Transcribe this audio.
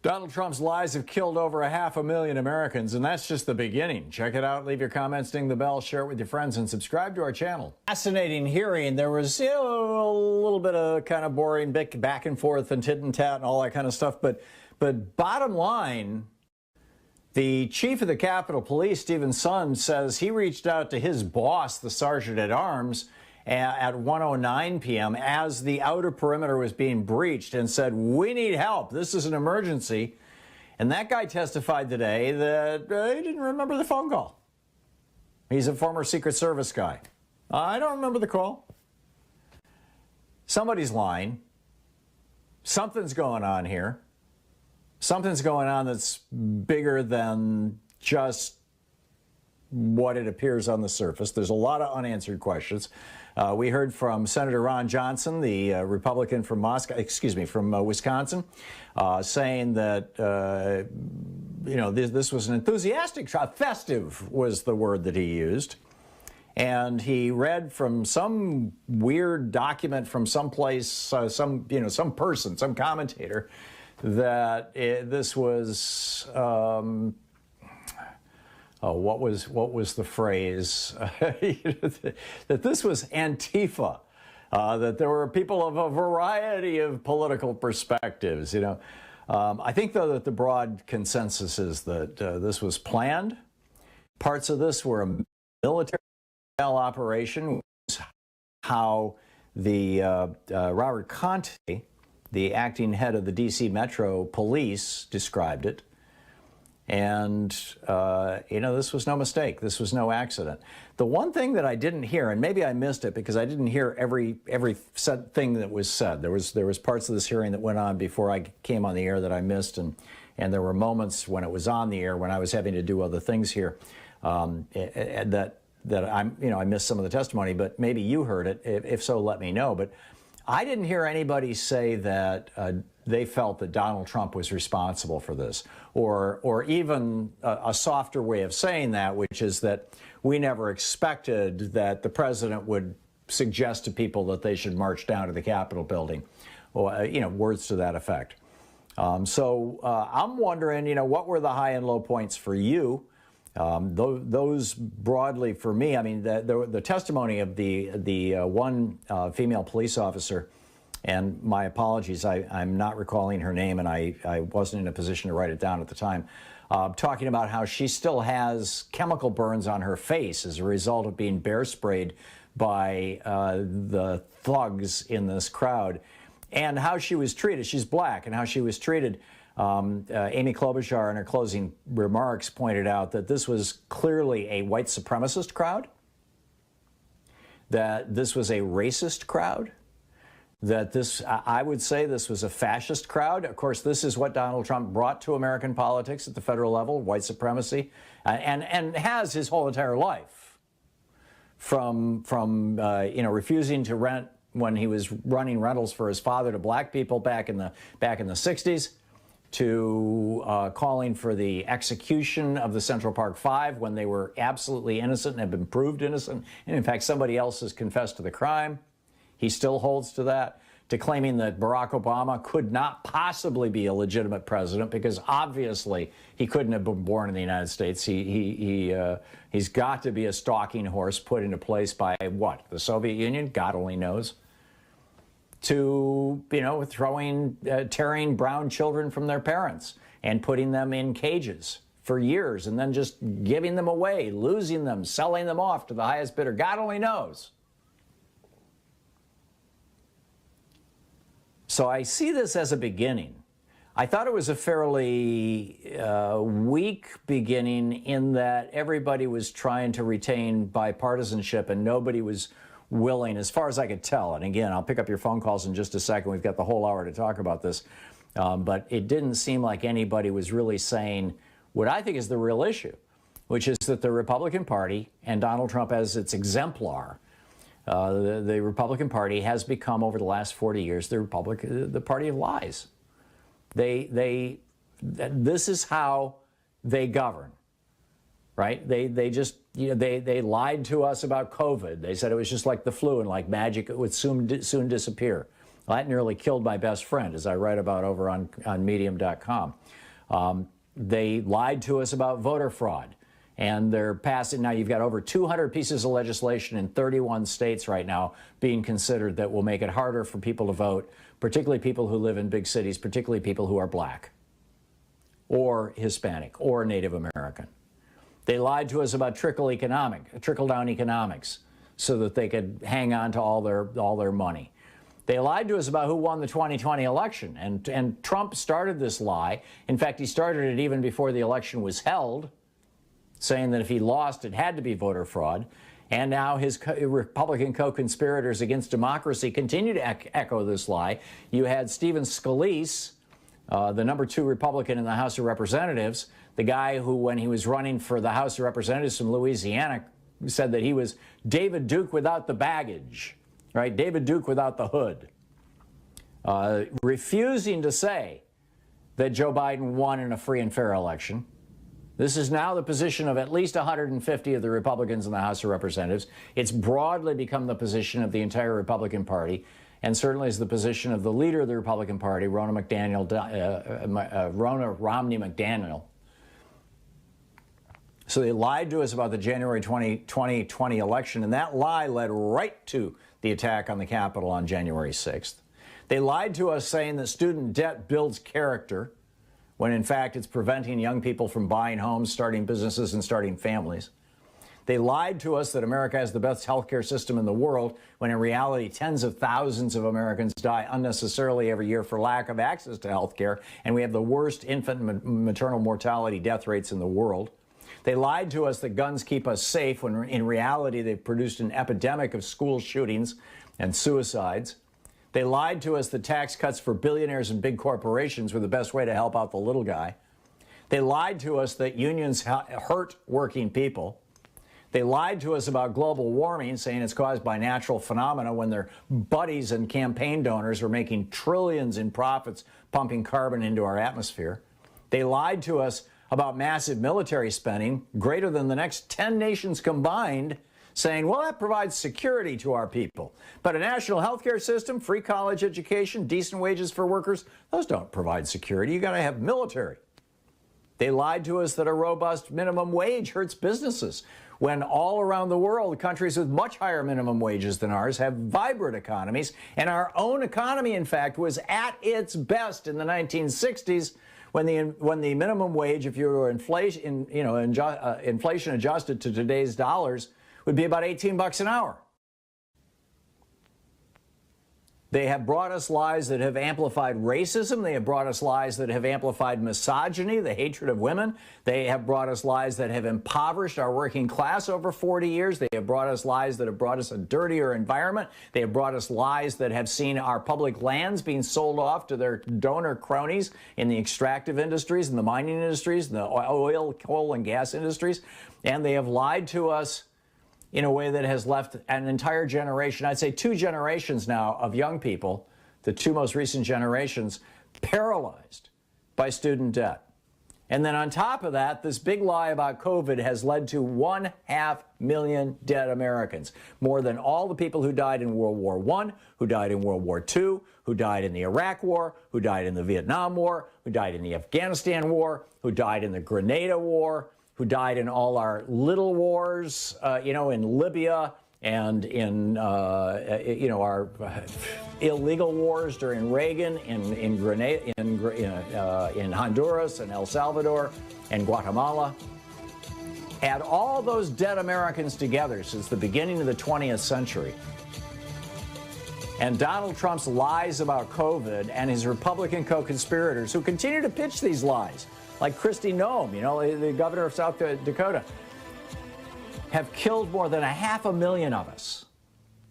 Donald Trump's lies have killed over 500,000 Americans, and that's just the beginning. Check it out, leave your comments, ding the bell, share it with your friends, and subscribe to our channel. Fascinating hearing. There was a little bit of kind of boring back and forth and tit and tat and all that kind of stuff, but bottom line, the chief of the Capitol Police, Stephen Sund, says he reached out to his boss, the Sergeant at Arms, at 1:09 p.m. as the outer perimeter was being breached and said, "We need help. This is an emergency." And that guy testified today that he didn't remember the phone call. He's a former Secret Service guy. I don't remember the call. Somebody's lying. Something's going on here. Something's going on that's bigger than just what it appears on the surface. There's a lot of unanswered questions. We heard from Senator Ron Johnson, the Republican from Wisconsin, saying that this was an enthusiastic trial. Festive was the word that he used, and he read from some weird document from someplace, some person, some commentator, that this was. What was the phrase? That this was Antifa, that there were people of a variety of political perspectives. I think, though, that the broad consensus is that this was planned. Parts of this were a military-style operation, which is how the Robert Conte, the acting head of the D.C. Metro Police, described it. And, this was no mistake. This was no accident. The one thing that I didn't hear, and maybe I missed it because I didn't hear every thing that was said. There was parts of this hearing that went on before I came on the air that I missed, and there were moments when it was on the air when I was having to do other things here that I missed some of the testimony. But maybe you heard it. If so, let me know. But I didn't hear anybody say that they felt that Donald Trump was responsible for this, or even a softer way of saying that, which is that we never expected that the president would suggest to people that they should march down to the Capitol building, or words to that effect. So I'm wondering, what were the high and low points for you? Those broadly for me, I mean, the testimony of the one female police officer, and my apologies, I'm not recalling her name, and I wasn't in a position to write it down at the time, talking about how she still has chemical burns on her face as a result of being bear sprayed by the thugs in this crowd, and how she was treated. She's black, and how she was treated. Amy Klobuchar, in her closing remarks, pointed out that this was clearly a white supremacist crowd, that this was a racist crowd, that I would say this was a fascist crowd. Of course, this is what Donald Trump brought to American politics at the federal level, white supremacy, and has his whole entire life, from refusing to rent when he was running rentals for his father to black people back in the 60s, to calling for the execution of the Central Park Five when they were absolutely innocent and have been proved innocent, and in fact somebody else has confessed to the crime. He still holds to that, to claiming that Barack Obama could not possibly be a legitimate president because obviously he couldn't have been born in the United States. He's got to be a stalking horse put into place by what? The Soviet Union? God only knows. To, tearing brown children from their parents and putting them in cages for years and then just giving them away, losing them, selling them off to the highest bidder. God only knows. So I see this as a beginning. I thought it was a fairly weak beginning in that everybody was trying to retain bipartisanship and nobody was willing, as far as I could tell, and again, I'll pick up your phone calls in just a second. We've got the whole hour to talk about this. But it didn't seem like anybody was really saying what I think is the real issue, which is that the Republican Party, and Donald Trump as its exemplar, the Republican Party has become, over the last 40 years, the party of lies. This is how they govern. Right? They just, they lied to us about COVID. They said it was just like the flu and like magic, it would soon disappear. Well, that nearly killed my best friend, as I write about over on Medium.com. They lied to us about voter fraud. And they're passing, now you've got over 200 pieces of legislation in 31 states right now being considered that will make it harder for people to vote, particularly people who live in big cities, particularly people who are black or Hispanic or Native American. They lied to us about trickle-down economics so that they could hang on to all their money. They lied to us about who won the 2020 election, and Trump started this lie. In fact, he started it even before the election was held, saying that if he lost, it had to be voter fraud. And now his Republican co-conspirators against democracy continue to echo this lie. You had Stephen Scalise, the #2 Republican in the House of Representatives, the guy who, when he was running for the House of Representatives from Louisiana, said that he was David Duke without the baggage, right? David Duke without the hood. Refusing to say that Joe Biden won in a free and fair election. This is now the position of at least 150 of the Republicans in the House of Representatives. It's broadly become the position of the entire Republican Party, and certainly is the position of the leader of the Republican Party, Ronna Romney McDaniel. So they lied to us about the January 2020 election, and that lie led right to the attack on the Capitol on January 6th. They lied to us saying that student debt builds character, when in fact it's preventing young people from buying homes, starting businesses, and starting families. They lied to us that America has the best healthcare system in the world, when in reality tens of thousands of Americans die unnecessarily every year for lack of access to healthcare, and we have the worst infant and maternal mortality death rates in the world. They lied to us that guns keep us safe, when in reality they've produced an epidemic of school shootings and suicides. They lied to us that tax cuts for billionaires and big corporations were the best way to help out the little guy. They lied to us that unions hurt working people. They lied to us about global warming, saying it's caused by natural phenomena, when their buddies and campaign donors are making trillions in profits pumping carbon into our atmosphere. They lied to us about massive military spending, greater than the next 10 nations combined, saying, well, that provides security to our people. But a national health care system, free college education, decent wages for workers, those don't provide security. You got to have military. They lied to us that a robust minimum wage hurts businesses, when all around the world, countries with much higher minimum wages than ours have vibrant economies. And our own economy, in fact, was at its best in the 1960s, when the minimum wage, if you were inflation adjusted to today's dollars, would be about 18 bucks an hour. They have brought us lies that have amplified racism. They have brought us lies that have amplified misogyny, the hatred of women. They have brought us lies that have impoverished our working class over 40 years. They have brought us lies that have brought us a dirtier environment. They have brought us lies that have seen our public lands being sold off to their donor cronies in the extractive industries, in the mining industries, in the oil, coal, and gas industries. And they have lied to us in a way that has left an entire generation, I'd say 2 generations now, of young people, the 2 most recent generations, paralyzed by student debt. And then on top of that, this big lie about COVID has led to 1/2 million dead Americans, more than all the people who died in World War I, who died in World War II, who died in the Iraq War, who died in the Vietnam War, who died in the Afghanistan War, who died in the Grenada War, who died in all our little wars, in Libya and in, our illegal wars during Reagan, in Grenada, in Honduras and El Salvador and Guatemala. Add all those dead Americans together since the beginning of the 20th century. And Donald Trump's lies about COVID and his Republican co-conspirators who continue to pitch these lies, like Kristi Noem, the governor of South Dakota, have killed more than 500,000 of us.